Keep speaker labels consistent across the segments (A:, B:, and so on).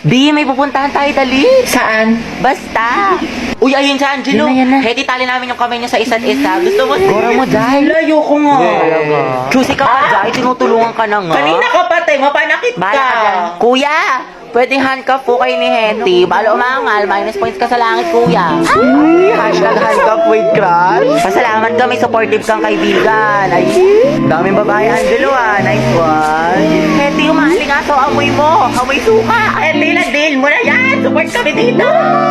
A: Di, may pupuntahan tayo, dali.
B: Saan?
A: Basta. Uy, ayun siya, Angelo.
B: Yan na.
A: Heti, tali namin yung kamay niyo sa isa't isa. Gusto mo?
B: Gora mo, Jai.
A: Layo ko nga. Choosy ka pa, Jai. Tinutulungan ka na nga. Kanina ka pa, te. Mapanakit
B: Bahala ka dyan.
A: Kuya, pwedeng handcuff po kayo ni Heti. Balo umangal, minus points ka sa langit, kuya. Hashtag handcuff with crush. Pasalamat ka, may supportive kang kaibigan. Ay, daming babae, Angelo Nice one. Heti, umaalingaso, amoy mo. Amoy suka. Heti, ladil mo na yan. Support kami dito.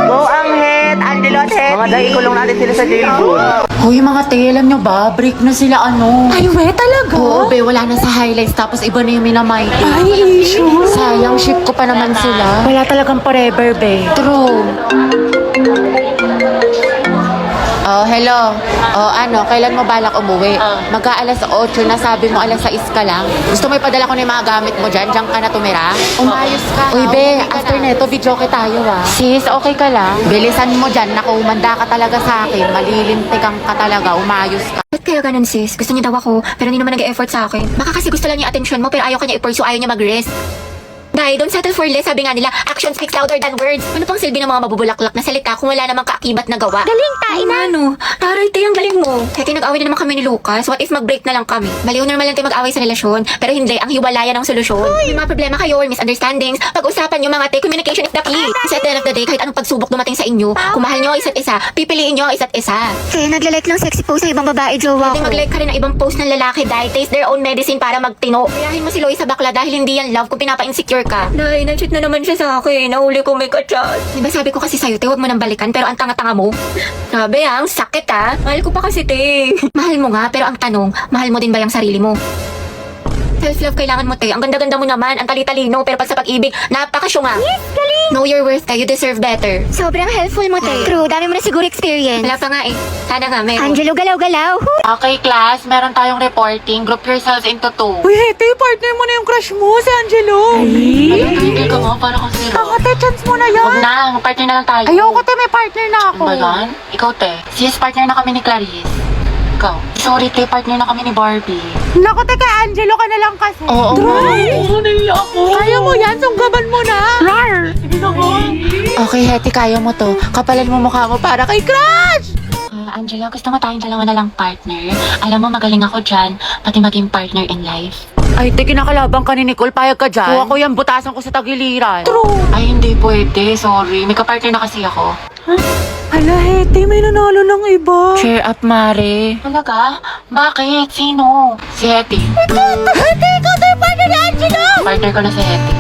A: Go, Anghet, Angelo at Heti. Mga dahil kulong natin sila sa jailboot.
B: Hoy, mga te, alam nyo ba? Break na sila
C: Ay, we, talaga?
B: Oo, be, wala na sa highlights. Tapos iba na yung minamighty.
C: Ay, issue.
B: Sayang, ship ko pa naman sila.
C: Wala talagang forever, be.
B: True. Oh, hello. Oh, kailan mo balak umuwi? Mag-aalas 8 na, sabi mo alas 6 ka lang. Gusto mo ipadala ko na yung mga gamit mo dyan? Diyan ka na tumira? Umayos ka. Uy, be, after neto, video tayo Sis, okay ka lang? Bilisan mo dyan. Naku, umanda ka talaga sa akin. Malilintikan ka talaga. Umayos ka.
C: Ba't kaya ganun, sis? Gusto niya daw ako, pero hindi naman nag-e-effort sa akin. Baka kasi gusto lang niya attention mo, pero ayaw kanya i-pursue, ayaw niya mag-rest. Dahil don't settle for less, sabi nga nila, action speaks louder than words. Ano pang silbi ng mga mabubulaklak na salita kung wala namang kaakibat na gawa? Galing, tain na. Ano? Taray, te, ang galing mo. Kaya nag-away na naman kami ni Lucas. What if mag-break na lang kami? Maliw normal lang tayo mag-away sa relasyon. Pero hindi, ang hiwalayan ang solusyon. May mga problema kayo or misunderstandings. Pag-usapan nyo mga te, communication is the key. Kasi at the end of the day, kahit anong pagsubok dumating sa inyo, kung mahal nyo ang isa't isa, pipiliin nyo ang isa't isa.
D: Kaya naglalike lang sexy post ng ibang babae, jowa
C: Pwede
D: ko.
C: mag-like ka rin ng ibang post ng lalaki dahil taste their own medicine para magtino. Kayahin mo si Loie sa bakla dahil hindi yan love kung pinapa-insecure ka. Dahil na-cheat na naman siya sa akin. Nahuli ko may kachat. Diba sabi ko kasi sa'yo, te, huwag mo nang balikan pero ang tanga-tanga mo. Sabi ang sakit ha. Mahal ko pa kasi, te. Mahal mo nga pero ang tanong, mahal mo din ba yung sarili mo? Self-love kailangan mo, te. Ang ganda-ganda mo naman, ang tali-talino, pero pag sa pag-ibig, napakasyunga. Yes, galing! Know your worth, te. You deserve better.
D: Sobrang helpful mo, te. True, dami mo na siguro experience.
C: Wala pa nga eh. Sana nga, meron.
D: Angelo, galaw-galaw.
B: Okay, class. Meron tayong reporting. Group yourselves into 2.
E: Uy, Hete, partner mo na yung crush mo, si Angelo.
B: Tumigil ka mo, para kang zero.
E: Ako, te, chance mo na yan.
B: Huwag na, partner na lang tayo.
E: Ayoko, te, may partner na ako.
B: Ano ba yan? Ikaw, te. Sis, partner na kami ni Clarice. Ikaw. Sorry, te, partner na kami ni Barbie.
E: Naku, te, kay Angelo ka na lang kasi.
B: Oo. Oo, naiiyak ako.
E: Kaya mo yan, sunggaban mo na. Rar!
B: Okay, Hetty, kaya mo to. Kapalan mo mukha mo para kay Crush! Angela, gusto mo tayong dalawa na lang partner? Alam mo, magaling ako dyan, pati maging partner in life.
E: Ay, te, kinakalabang ka ni Nicole, payag ka dyan. Kuha ko yan, butasan ko sa tagiliran.
B: True! Ay, hindi pwede. Sorry. May kapartner na kasi ako.
E: Hala, Hete, may nanalo ng iba.
B: Cheer up, Mare. Talaga? Bakit? Sino? Si Hetty.
E: Hete, ikaw tayo partner ni Angelo!
B: Partner ko na si Hetty.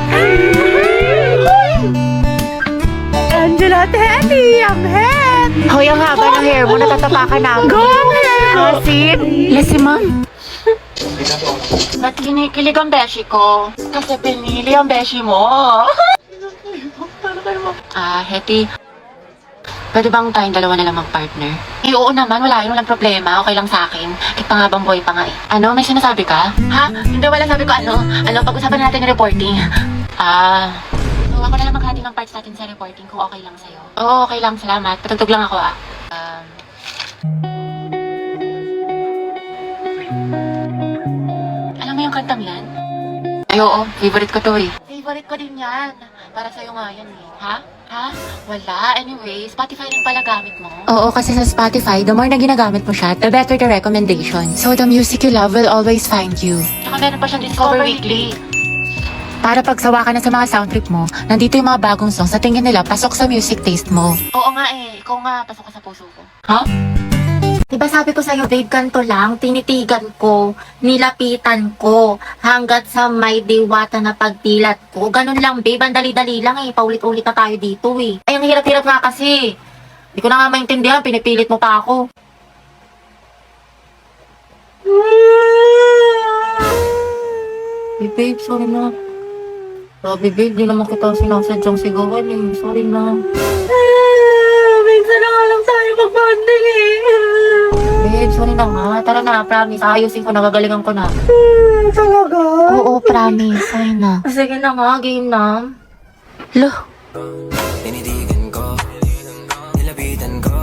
E: Angelo at Hete, ang head!
B: Hoy, ang haba ng hair mo. Natatapakan na ako.
E: Go, ang head!
B: Asin? Lesi, ma'am. Ba't kinikilig ang beshi ko? Kasi pinili ang beshi mo. Hetty. Pwede bang tayong dalawa na lang mag-partner? Oo naman, wala yun. Walang problema. Okay lang sa akin. Kahit pa nga bang boy pa nga eh. Ano? May sinasabi ka? Ha? Hindi, wala sabi ko ano. Pag-usapan natin yung reporting. So ako na lang maghati ng parts natin sa reporting kung okay lang sa'yo. Oo, okay lang. Salamat. Patugtog lang ako Alam mo yung kantang yan? Ay, oo. Favorite ko to eh. Favorite ko din yan. Para sa'yo nga yan eh. Ha? Wala. Anyway, Spotify rin pala gamit mo. Oo, kasi sa Spotify, the more na ginagamit mo siya, the better the recommendation. So the music you love will always find you. Tsaka meron pa siyang Discover Weekly. Para pagsawa ka na sa mga sound trip mo, nandito yung mga bagong songs sa tingin nila pasok sa music taste mo. Oo nga eh. Ikaw nga, pasok ka sa puso ko. Ha?
C: Diba sabi ko sa'yo, babe, ganito lang, tinitigan ko, nilapitan ko, hanggat sa may diwata na pagdilat ko. Ganun lang, babe, ang dali-dali lang eh, paulit-ulit na tayo dito eh. Ay, ang hirap-hirap nga kasi. Hindi ko na nga maintindihan, pinipilit mo pa ako. Hey, babe, sorry na. Sabi, babe, di naman kita sinasadyang sigawan eh. Sorry na. Minsan na nga lang tayo mag-bonding eh. Babe, sorry na nga. Tara na, promise. Ayusin ko, nagagalingan ko na.
E: Talaga?
C: Oo, promise. Sorry na. Sige na nga, game na. Lo.
F: Tinitigan ko, nilapitan ko,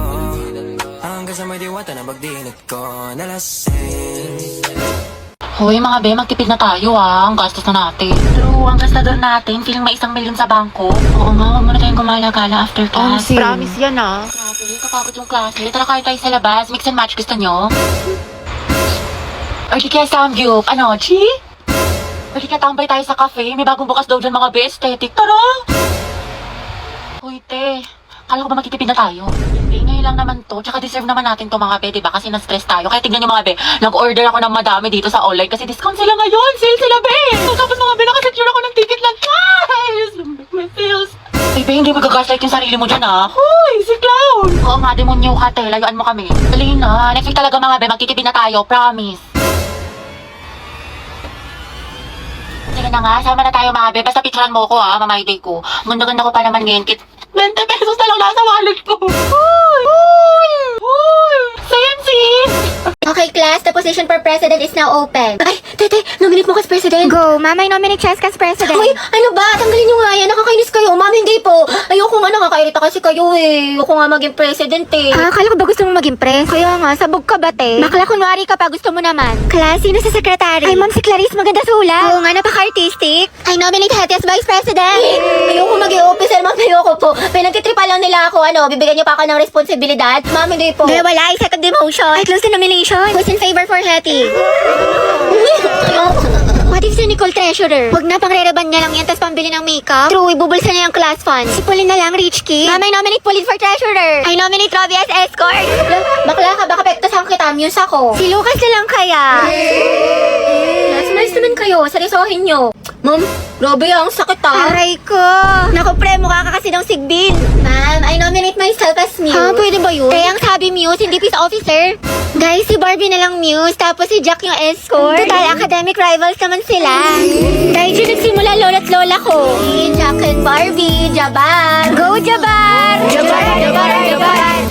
F: hanggang sa may diwata na pagdilat ko, nalasing.
B: Hoy, mga be, magtipid na tayo Ang gastos na natin. True, ang gastador natin, feeling may 1 milyon sa bangko. Oo nga, huwag muna tayong gumala-gala after class.
E: Promise yan
B: Grabe, kapagod yung klase. Tara kayo tayo sa labas. Mix and match, gusto nyo? Or di kaya Samgyup. Ano, Chi? Or di kaya tambay tayo sa cafe. May bagong bukas daw dyan mga be, aesthetic. Tara! Uy, te. Kala ko ba magtitipid na tayo? Hindi, ngayon lang naman to. Tsaka deserve naman natin to mga be, diba? Kasi na-stress tayo. Kaya tignan nyo mga be, nag-order ako ng madami dito sa online kasi discount sila ngayon. Sale sila be! So, tapos mga be, nakasecure ako ng ticket lang. Guys! My feels. Ay, be, hindi magagaslight yung sarili mo dyan, Hoy, si Clown! Oo nga, demonyo ka, te. Layuan mo kami. Dali na. Next week talaga mga be, magtitipid na tayo. Promise. Sige na nga, sama na tayo mga be. Basta picturean mo ko mamay day ko. Ganda-ganda ko pa naman ngayon. 20 pesos na lang nasa wallet ko. Hoy! Same sis!
D: Okay, class, the position for president is now open.
C: Ay, tete, nominate mo kas president.
D: Go, Mama, I nominate Cheska as president.
C: Hoy, ano ba? Tanggalin nyo nga yan. Nakakainis kayo. Ma'am, hindi po. Ayoko nga, nakakairita kasi kayo Ayoko nga maging president
D: Akala ko ba gusto mo maging pres? Kaya nga, sabog ka ba, te? Bakla kunwari ka pa, gusto mo naman. Class, sino sa secretary? Ay, Ma'am, si Clarice, maganda sulat. Oo nga, napaka-artistic. I nominate Hetty as vice president.
C: Ayoko maging officer, ma'am. Ayoko po. Pinagtitripa lang nila ako. Bibigyan niyo pa ako ng responsibilidad. Ma'am, hindi po.
D: Kaya wala, I second the motion. I close the nomination. Who's in favor for Hetty? What if si Nicole treasurer? Huwag na, pang-rereban niya lang yan, tapos pambili ng makeup. True, ibubulsa niya yung class fund. Si Pauline na lang, rich kid. Mama, I nominate Pauline for treasurer. I nominate Robbie as escort.
C: Bakla ka, baka pektasan kita. Muse ako.
D: Si Lucas na lang kaya.
C: Nice naman kayo. Seryosohin nyo. Ma'am, grabe ang sakit
D: Aray ko. Naku, pre, mukha ka kasi ng sigbin.
C: Ma'am, I nominate myself as Muse.
D: Ha, pwede ba yun? Kaya ang sabi Muse, hindi peace officer. Guys, si Barbie na lang Muse, tapos si Jack yung escort. Total, academic rivals naman sila. Dahil dyan nagsimula lola't lola ko.
C: Si Jack and Barbie, Jabar.
D: Go, Jabar!
C: Jabar.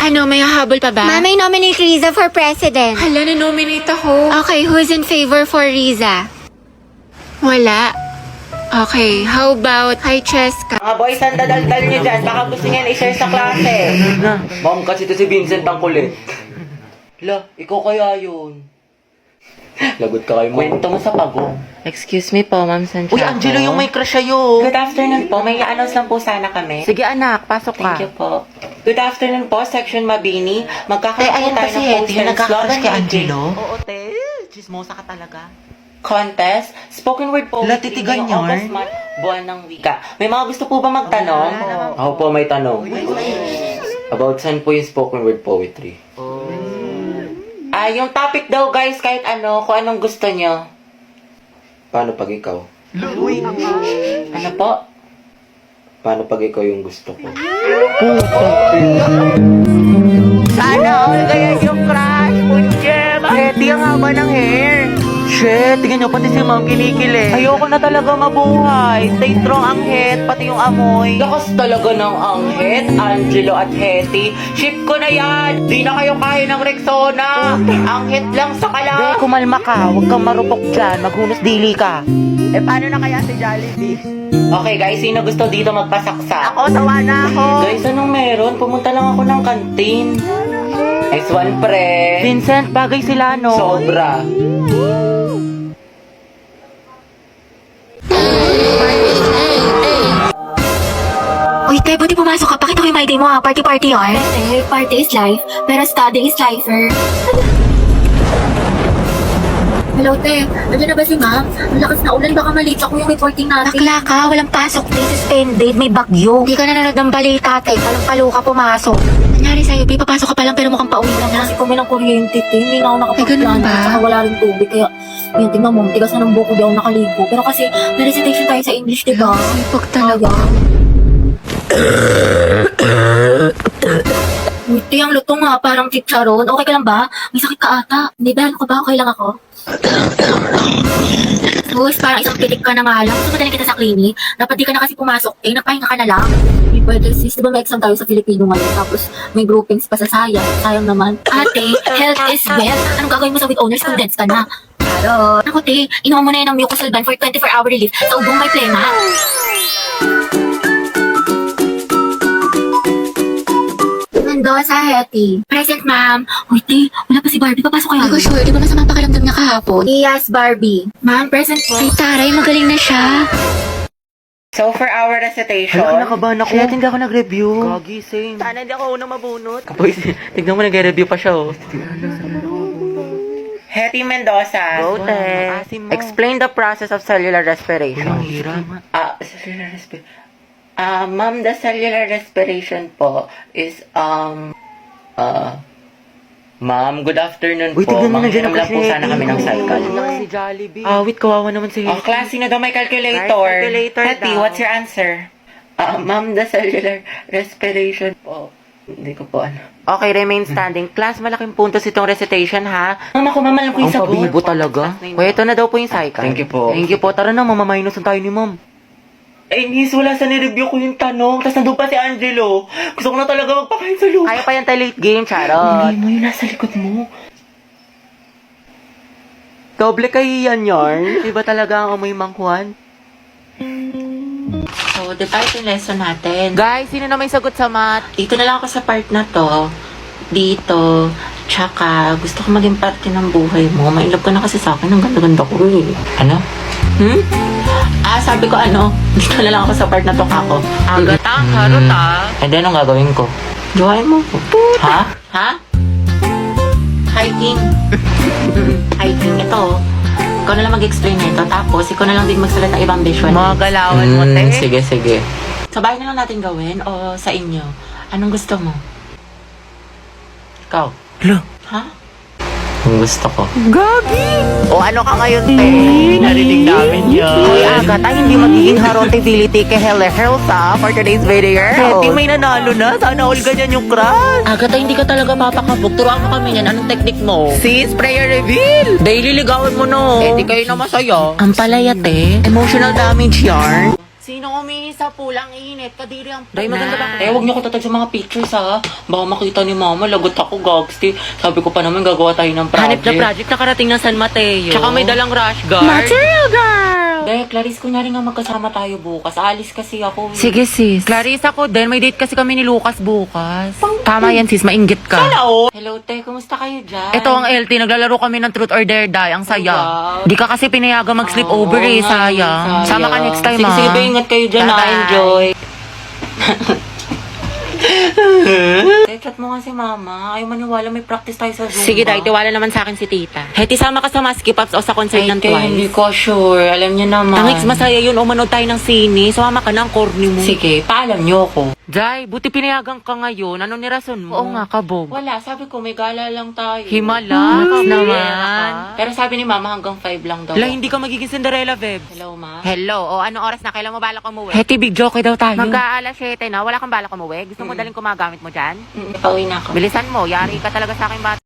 E: Ano, may hahabol pa ba?
D: Mama, I nominate Riza for president.
E: Hala, na-nominate ako.
D: Okay, who's in favor for Riza?
E: Wala. Okay, how about hi, Cheska?
A: Mga boys, ang dadaldal nyo dyan. Baka gusto niyan i-share sa klase.
G: Ma'am, kasi ito si Vincent ang kulit.
A: La, ikaw kaya yun.
G: Lagot ka kay mo.
A: Kwento mo sa pago.
E: Excuse me po, Ma'am Santiago.
A: Uy, Angelo, yung may crush sa'yo. Good afternoon po. May i-announce lang po sana kami.
E: Sige anak, pasok ka.
A: Thank you po. Good afternoon po, Section Mabini. Magkakaroon po
E: ayan
A: tayo
E: pa si
A: ng
E: Hetty,
A: poster
E: yung
A: and
E: nagkakrush
A: slogan
E: kay
A: meeting.
E: Angelo.
A: Oo, te. Chismosa ka talaga. Contest, spoken word poetry.
E: Latitigan
A: ngayong
E: yarn?
A: August month, buwan ng wika. May mga gusto po ba magtanong?
G: Ako po may tanong. About saan po yung spoken word poetry?
A: Yung topic daw guys, kahit ano, kung anong gusto nyo.
G: Paano pag ikaw?
A: Ano po?
G: Paano pag ikaw yung gusto ko?
A: Sana all kaya yung crush, punjem. Hetty, ang haba ng hair. Shit, tingnan nyo, pati si ma'am kinikilig. Ayoko na talaga mabuhay. Stay strong ang het, pati yung amoy. Lakas talaga ng anghet, Angelo at Hetty. Ship ko na yan. Di na kayo kaya ng Rexona. Anghet lang sa kala.
E: Be, kumalma ka. Huwag kang marupok dyan. Maghunos dili ka.
A: Paano na kaya si Jollibee? Okay guys, sino gusto dito magpasaksa? Ako, sawa na ako. Guys, anong meron? Pumunta lang ako ng kantin. Nice one, pre.
E: Vincent, bagay sila, no?
A: Sobra.
C: Uy, te, buti pumasok ka. Pakita ko yung my day mo Party-party party is life, pero study is lifer. Hello, te. Nandiyan na ba si ma'am? Ang lakas na ulan. Baka malate ako yung reporting natin.
D: Bakla ka, walang pasok. Day suspended, may bagyo. Hindi ka nanonood ng balita, te. Palang-palo ka pumasok.
C: Nangyari sa'yo, babe, papasok ka pa lang pero mukhang pauwi ka na. Kasi kumi ng kuryente, te. Hindi na ako nakapag-plan. Saka wala rin tubig. Kaya, yun, tingnan mo, tigas na ng buko, di ako nakaligo. Pero kasi, may recitation tayo sa English, diba?
E: Pag talaga.
C: Te, ang lutong nga, parang chicharon. Okay ka lang ba? May sakit ka ata. Hindi ba? Ano ka ba? Okay lang ako? Sus, parang isang pitik ka na nga lang. Gusto mo talaga kita sa clinic? Dapat di ka na kasi pumasok. Napahinga ka na lang. Hindi pwede, sis. Diba may exam tayo sa Filipino ngayon? Tapos may groupings pa sa sayang. Sayang naman. Ate, health is wealth. Anong gagawin mo sa with owners? Condense ka na. Charot. Ako, te, inuha mo na yan ng Mucosolvan for 24-hour relief sa ubong may plema. Mendoza, Hetty. Present, ma'am. Uy, te, wala pa si Barbie. Papasok kayo. Hindi ko sure. Di ba masamang pakiramdam niya kahapon? Yes, Barbie. Ma'am, present po. Ay, taray, magaling na siya.
A: So, for our recitation...
G: Hala, nakabahan ako.
A: Shit, hindi ako nag-review.
G: Gagi, same.
A: Sana hindi ako unang mabunot.
G: Boys, tignan mo, nag-review pa siya, oh.
A: Hetty Mendoza.
G: Go, te.
A: Explain the process of cellular respiration.
G: Ang hirap.
A: Cellular respiration. Ma'am, the cellular respiration po is, Ma'am, good afternoon
G: Uy,
A: po.
G: tignan mo, nandiyan
A: Manghiram
G: ang
A: lang po
G: kasi
A: sana kami ng cycle.
G: Si Jollibee. Wait, kawawa naman si
A: Oh, class, sino daw may calculator?
G: Guys, calculator
A: Hetty,
G: daw.
A: what's your answer? Ma'am, the cellular respiration po. Hindi ko po ano. Okay, remain standing. Class, malaking puntos itong recitation, ha? Ma'am, ako mamalang ko yung
G: Ang
A: sagot.
G: pabibo talaga.
A: Kuya, ito na daw po yung cycle.
G: Thank you po.
A: Thank you po. Tara na, mamamainus na tayo ni ma'am. Eh, miss, wala sa nireview ko yung tanong. Tapos nandun pa si Angelo. Gusto ko na talaga magpakain sa loob. Kaya pa yan tayo late game, Charot. Hindi mo yun nasa likod mo. Doble kayo yan, yarn. Iba talaga ang amoy mangkuhan. So, di ba ito yung lesson natin?
E: Guys, sino na may sagot sa math?
A: Dito na lang ako sa part na to. Dito. Tsaka, gusto ko maging parte ng buhay mo. Mailap ka na kasi sa akin. Ang ganda-ganda ko eh. Ano? Sabi ko ano, dito na lang ako sa part na to kako.
E: Agata, harot ah.
A: And then, anong gagawin ko? Jowain mo ko. Ha? Ha? Hiking. Hiking. Ito. Ikaw na lang mag-explain na ito. Tapos, ikaw na lang din magsalat ng ibang visual.
E: Mga galawan mo, te.
A: Sige, sige. Sa bahay na lang natin gawin o sa inyo? Anong gusto mo? Ikaw? Ha? Ang gusto ko.
E: O ano ka ngayon, te? Narinig namin yun.
A: Hoy, Agatha, hindi magiging harontability kay Helsa for today's video.
E: Hetty, may nanalo na. Sana all ganyan yung crush.
A: Agatha, hindi ka talaga papakabog. Turuan mo kami yan. Anong technique mo?
E: Sis, prayer reveal. Daily ligawan mo no. Eh, di kayo na masaya.
A: Ang palayate. Emotional damage yarn.
E: Sino umihi sa pulang init? Kadiri ang
A: Day, maganda ba? Eh, huwag niyo ko tatag sa mga pictures, ha? Baka makita ni mama, lagot ako, gagsti. Sabi ko pa naman, gagawa tayo ng project.
E: Hanip na project nakarating ng San Mateo.
A: Tsaka may
E: dalang rush guard.
C: Material girl!
A: Day, Clarice, kunyari nga magkasama tayo bukas. Alis kasi ako.
E: Sige sis. Clarissa ko din, may date kasi kami ni Lucas bukas. Tama yan sis, mainggit ka.
A: Hello, te. Kumusta kayo dyan?
E: Ito ang LT, naglalaro kami ng Truth or Dare Die. Ang saya.
A: Wow.
E: Di ka kasi pinayaga mag-sleepover
A: Oo
E: eh,
A: nga,
E: sayang. Sama ka next time
A: sige,
E: ha.
A: Sige, ba, ingat kayo dyan,
E: Bye-bye.
A: Enjoy. Chat mo nga si mama. Ayaw maniwala, may practice tayo sa Zumba.
E: Sige, Day, tiwala naman sa akin si tita. Hetty, sama ka sa Maski Pops o sa concert ng
A: Kaya hindi
E: Twice.
A: ko sure. Alam niyo naman.
E: Tangix, masaya yun. O manood tayo ng sine. Sumama ka na ang corny mo.
A: Sige, paalam niyo ako.
E: Day, buti pinayagan ka ngayon. Ano ni rason mo? Oo nga, kabog.
A: Wala, sabi ko may gala lang tayo.
E: Himala, naman.
A: Pero sabi ni mama hanggang 5 lang daw.
E: Hala, hindi ka magiging Cinderella, Bebs.
A: Hello, ma.
E: Hello, o anong oras na? Kailan mo balak umuwi? Hetty, big joke daw tayo. Magka-alas 7 na, wala kang balak umuwi? Gusto mo daling kumagamit mo dyan?
A: Pauwi na ako.
E: Bilisan mo, yari ka talaga sa akin bata.